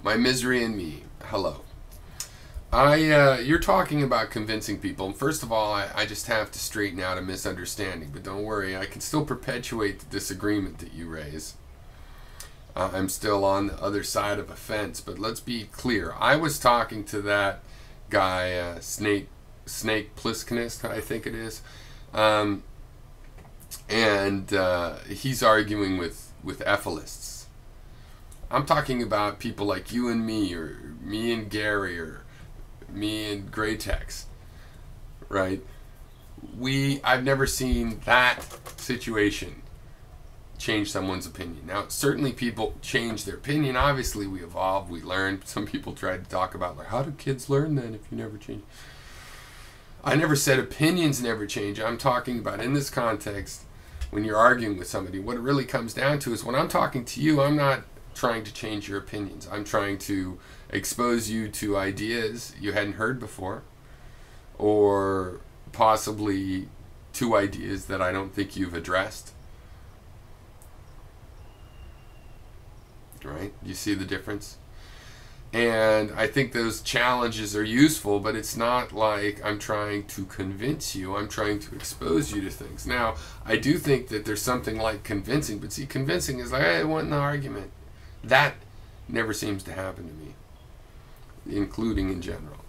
My misery and me. Hello. You're talking about convincing people. And first of all, I just have to straighten out a misunderstanding. But don't worry, I can still perpetuate the disagreement that you raise. I'm still on the other side of a fence. But let's be clear. I was talking to that guy, Snake Plisskenist, I think it is. And he's arguing with Ethelists. I'm talking about people like you and me, or me and Gary, or me and Greytex, right? I've never seen that situation change someone's opinion. Now, certainly people change their opinion. Obviously, we evolve, we learn. Some people try to talk about, like, how do kids learn then if you never change? I never said opinions never change. I'm talking about, in this context, when you're arguing with somebody, what it really comes down to is when I'm talking to you, I'm not trying to change your opinions. I'm trying to expose you to ideas you hadn't heard before, or possibly to ideas that I don't think you've addressed. Right? You see the difference? And I think those challenges are useful, but it's not like I'm trying to convince you. I'm trying to expose you to things. Now, I do think that there's something like convincing, but see, convincing is like, hey, I won the argument. That never seems to happen to me, including in general.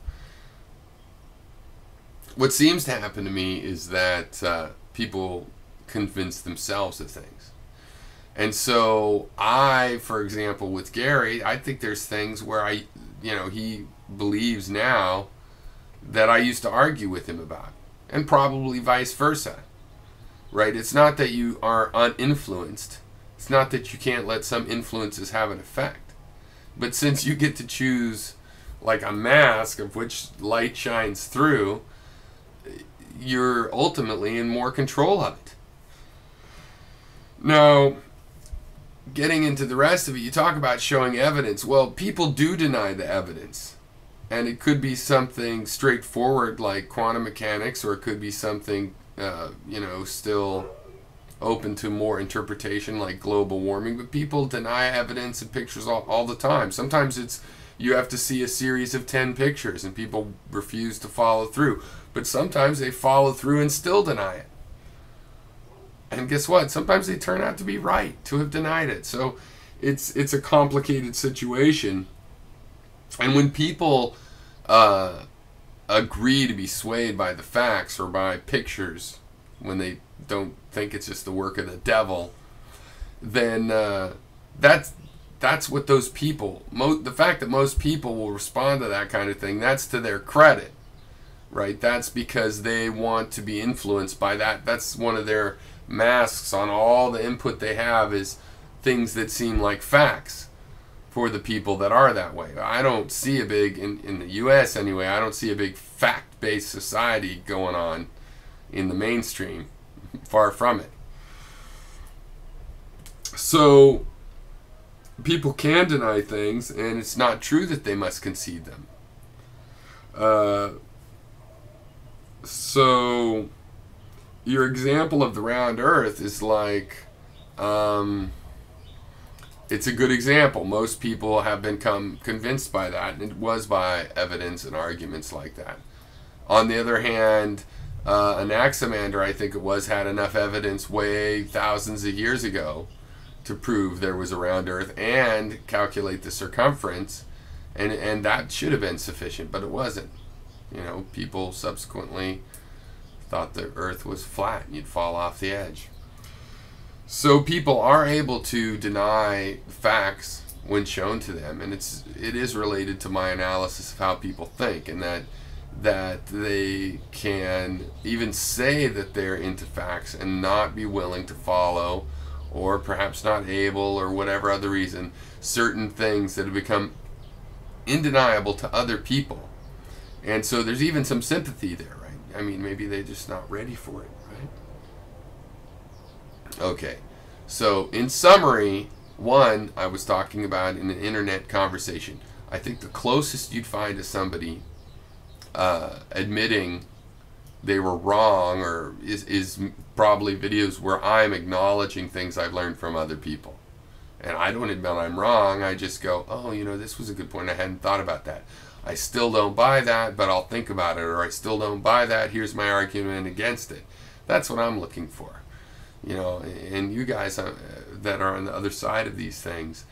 What seems to happen to me is that people convince themselves of things. And so for example, with Gary, I think there's things where he believes now that I used to argue with him about, and probably vice versa, right? It's not that you are uninfluenced. It's not that you can't let some influences have an effect. But since you get to choose like a mask of which light shines through, you're ultimately in more control of it. Now, getting into the rest of it, you talk about showing evidence. Well, people do deny the evidence. And it could be something straightforward like quantum mechanics, or it could be something, still open to more interpretation like global warming. But people deny evidence and pictures all the time. Sometimes you have to see a series of 10 pictures and people refuse to follow through. But sometimes they follow through and still deny it. And guess what? Sometimes they turn out to be right, to have denied it. So it's a complicated situation. And when people agree to be swayed by the facts or by pictures, when they don't think it's just the work of the devil, then that's what those people, the fact that most people will respond to that kind of thing, that's to their credit, right? That's because they want to be influenced by that. That's one of their masks on all the input they have, is things that seem like facts for the people that are that way. I don't see a big, in the US anyway, I don't see a big fact-based society going on in the mainstream. Far from it. So people can deny things, and it's not true that they must concede them. So your example of the round earth is like, it's a good example. Most people have become convinced by that, and it was by evidence and arguments like that. On the other hand, Anaximander, I think it was, had enough evidence way thousands of years ago to prove there was a round earth and calculate the circumference, and that should have been sufficient, but it wasn't. People subsequently thought the earth was flat and you'd fall off the edge. So people are able to deny facts when shown to them, and it is related to my analysis of how people think, and that they can even say that they're into facts and not be willing to follow, or perhaps not able, or whatever other reason, certain things that have become undeniable to other people. And so there's even some sympathy there, right? I mean, maybe they're just not ready for it, right? Okay, so in summary, one, I was talking about in an internet conversation. I think the closest you'd find to somebody admitting they were wrong, or is probably videos where I'm acknowledging things I've learned from other people. And I don't admit I'm wrong. I just go, oh, this was a good point. I hadn't thought about that. I still don't buy that, but I'll think about it. Or I still don't buy that. Here's my argument against it. That's what I'm looking for. And you guys that are on the other side of these things,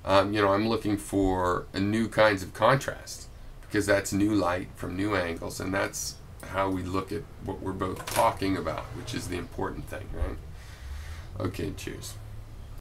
I'm looking for new kinds of contrast, because that's new light from new angles, and that's how we look at what we're both talking about, which is the important thing, right? Okay, cheers.